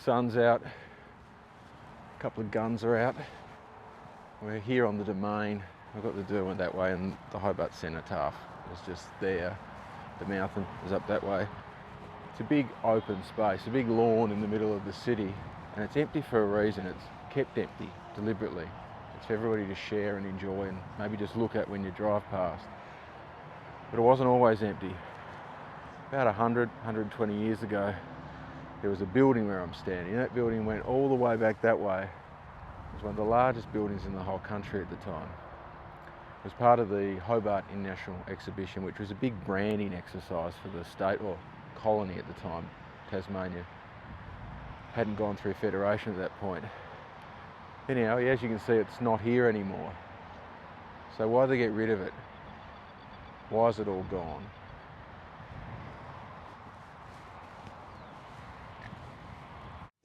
Sun's out, a couple of guns are out. We're here on the domain. I've got the Derwent that way and the Hobart Cenotaph is just there. The mountain is up that way. It's a big open space, a big lawn in the middle of the city, and it's empty for a reason. It's kept empty deliberately. It's for everybody to share and enjoy and maybe just look at when you drive past. But it wasn't always empty. About 120 years ago, there was a building where I'm standing. That building went all the way back that way. It was one of the largest buildings in the whole country at the time. It was part of the Hobart International Exhibition, which was a big branding exercise for the state or colony at the time, Tasmania. Hadn't gone through federation at that point. Anyhow, as you can see, it's not here anymore. So why did they get rid of it? Why is it all gone?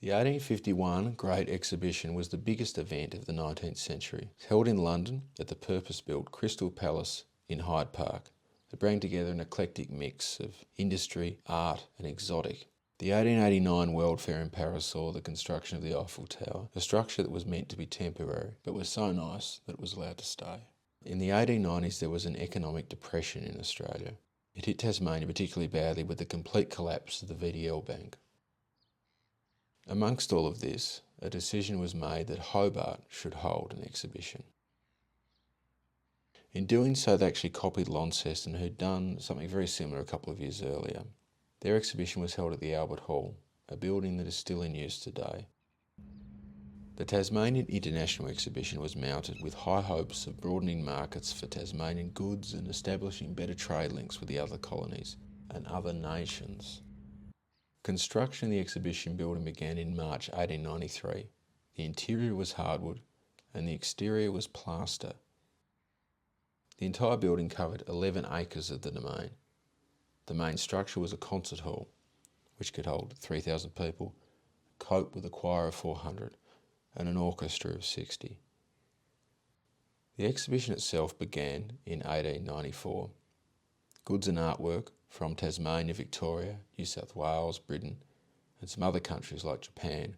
The 1851 Great Exhibition was the biggest event of the 19th century. It was held in London at the purpose-built Crystal Palace in Hyde Park. It brought together an eclectic mix of industry, art and exotic. The 1889 World Fair in Paris saw the construction of the Eiffel Tower, a structure that was meant to be temporary, but was so nice that it was allowed to stay. In the 1890s there was an economic depression in Australia. It hit Tasmania particularly badly with the complete collapse of the VDL Bank. Amongst all of this, a decision was made that Hobart should hold an exhibition. In doing so, they actually copied Launceston, who'd done something very similar a couple of years earlier. Their exhibition was held at the Albert Hall, a building that is still in use today. The Tasmanian International Exhibition was mounted with high hopes of broadening markets for Tasmanian goods and establishing better trade links with the other colonies and other nations. Construction of the exhibition building began in March 1893. The interior was hardwood and the exterior was plaster. The entire building covered 11 acres of the domain. The main structure was a concert hall, which could hold 3,000 people, cope with a choir of 400 and an orchestra of 60. The exhibition itself began in 1894. Goods and artwork from Tasmania, Victoria, New South Wales, Britain and some other countries like Japan.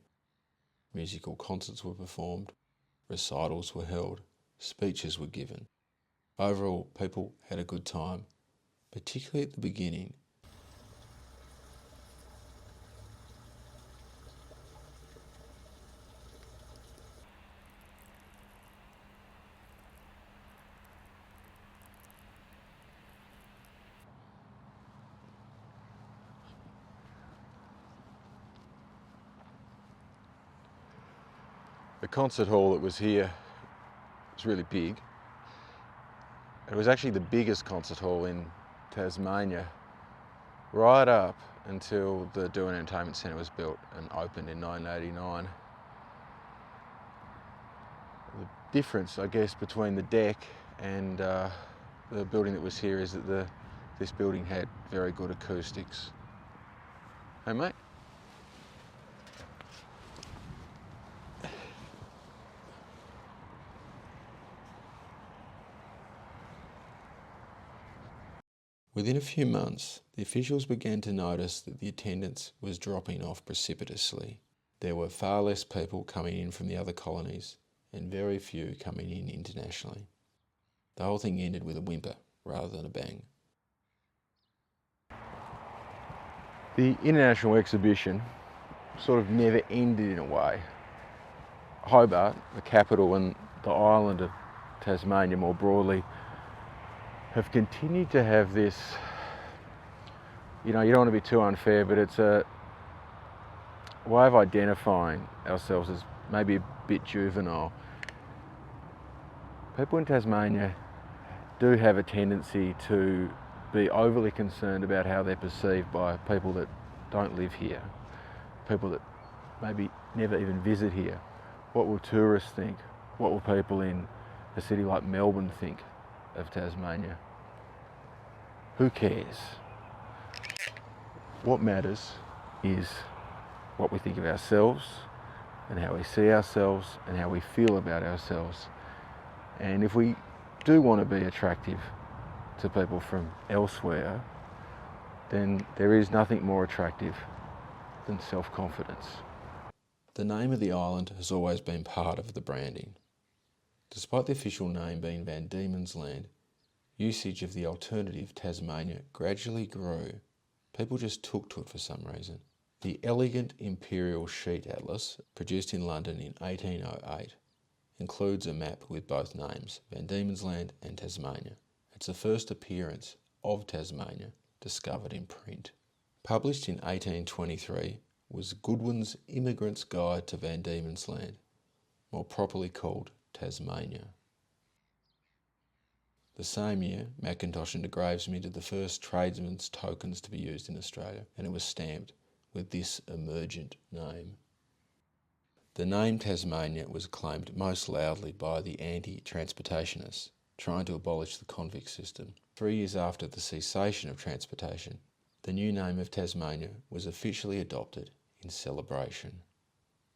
Musical concerts were performed, recitals were held, speeches were given. Overall, people had a good time, particularly at the beginning. The concert hall that was here was really big. It was actually the biggest concert hall in Tasmania, right up until the Derwent Entertainment Centre was built and opened in 1989. The difference, I guess, between the deck and the building that was here is that this building had very good acoustics. Hey mate? Within a few months, the officials began to notice that the attendance was dropping off precipitously. There were far less people coming in from the other colonies and very few coming in internationally. The whole thing ended with a whimper rather than a bang. The International Exhibition sort of never ended in a way. Hobart, the capital, and the island of Tasmania more broadly have continued to have this, you don't want to be too unfair, but it's a way of identifying ourselves as maybe a bit juvenile. People in Tasmania do have a tendency to be overly concerned about how they're perceived by people that don't live here, people that maybe never even visit here. What will tourists think? What will people in a city like Melbourne think of Tasmania? Who cares? What matters is what we think of ourselves and how we see ourselves and how we feel about ourselves. And if we do want to be attractive to people from elsewhere, then there is nothing more attractive than self-confidence. The name of the island has always been part of the branding. Despite the official name being Van Diemen's Land, usage of the alternative Tasmania gradually grew. People just took to it for some reason. The elegant Imperial Sheet Atlas, produced in London in 1808, includes a map with both names, Van Diemen's Land and Tasmania. It's the first appearance of Tasmania discovered in print. Published in 1823 was Goodwin's Immigrant's Guide to Van Diemen's Land, more properly called Tasmania. The same year, Mackintosh and de Graves minted the first tradesmen's tokens to be used in Australia, and it was stamped with this emergent name. The name Tasmania was claimed most loudly by the anti-transportationists, trying to abolish the convict system. 3 years after the cessation of transportation, the new name of Tasmania was officially adopted in celebration.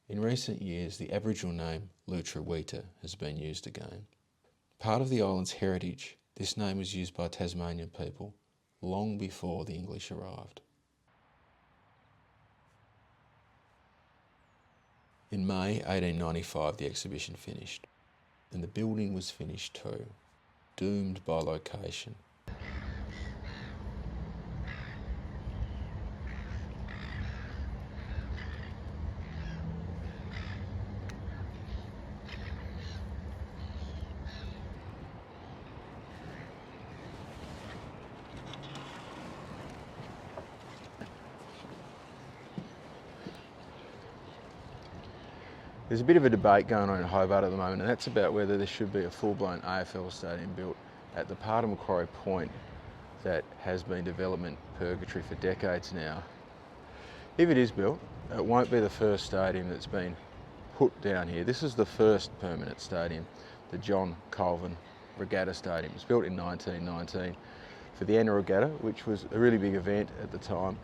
In recent years, the Aboriginal name Lutruwita has been used again. Part of the island's heritage, this name was used by Tasmanian people long before the English arrived. In May 1895, the exhibition finished, and the building was finished too, doomed by location. There's a bit of a debate going on in Hobart at the moment, and that's about whether there should be a full-blown AFL stadium built at the part of Macquarie Point that has been development purgatory for decades now. If it is built, it won't be the first stadium that's been put down here. This is the first permanent stadium, the John Colvin Regatta Stadium. It was built in 1919 for the annual regatta, which was a really big event at the time.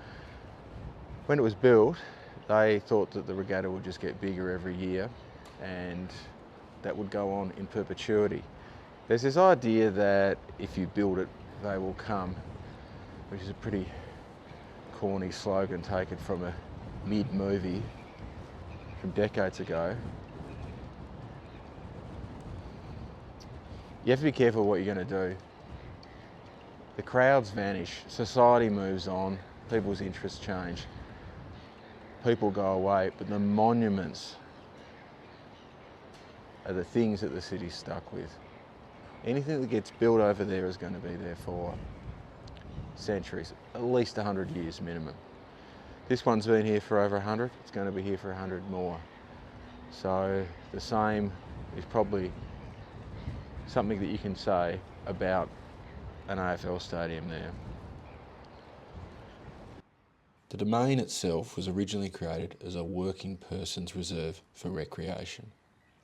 When it was built, they thought that the regatta would just get bigger every year and that would go on in perpetuity. There's this idea that if you build it, they will come, which is a pretty corny slogan taken from a mid-movie from decades ago. You have to be careful what you're going to do. The crowds vanish, society moves on, people's interests change. People go away, but the monuments are the things that the city's stuck with. Anything that gets built over there is going to be there for centuries, at least 100 years minimum. This one's been here for over 100, it's going to be here for 100 more. So the same is probably something that you can say about an AFL stadium there. The domain itself was originally created as a working person's reserve for recreation,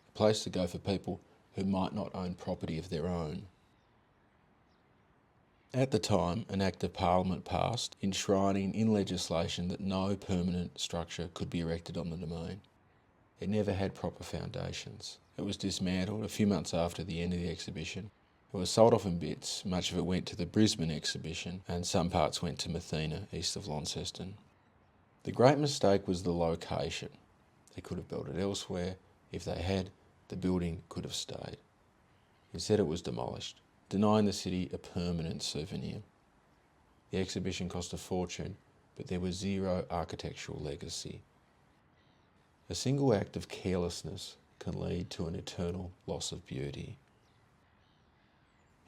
a place to go for people who might not own property of their own. At the time, an Act of Parliament passed enshrining in legislation that no permanent structure could be erected on the domain. It never had proper foundations. It was dismantled a few months after the end of the exhibition. It was sold off in bits. Much of it went to the Brisbane exhibition and some parts went to Mathena, east of Launceston. The great mistake was the location. They could have built it elsewhere. If they had, the building could have stayed. Instead, it was demolished, denying the city a permanent souvenir. The exhibition cost a fortune, but there was zero architectural legacy. A single act of carelessness can lead to an eternal loss of beauty.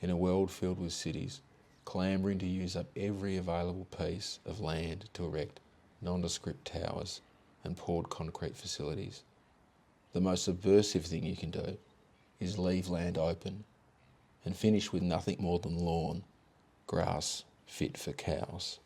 In a world filled with cities clamouring to use up every available piece of land to erect nondescript towers and poured concrete facilities, the most subversive thing you can do is leave land open and finish with nothing more than lawn, grass fit for cows.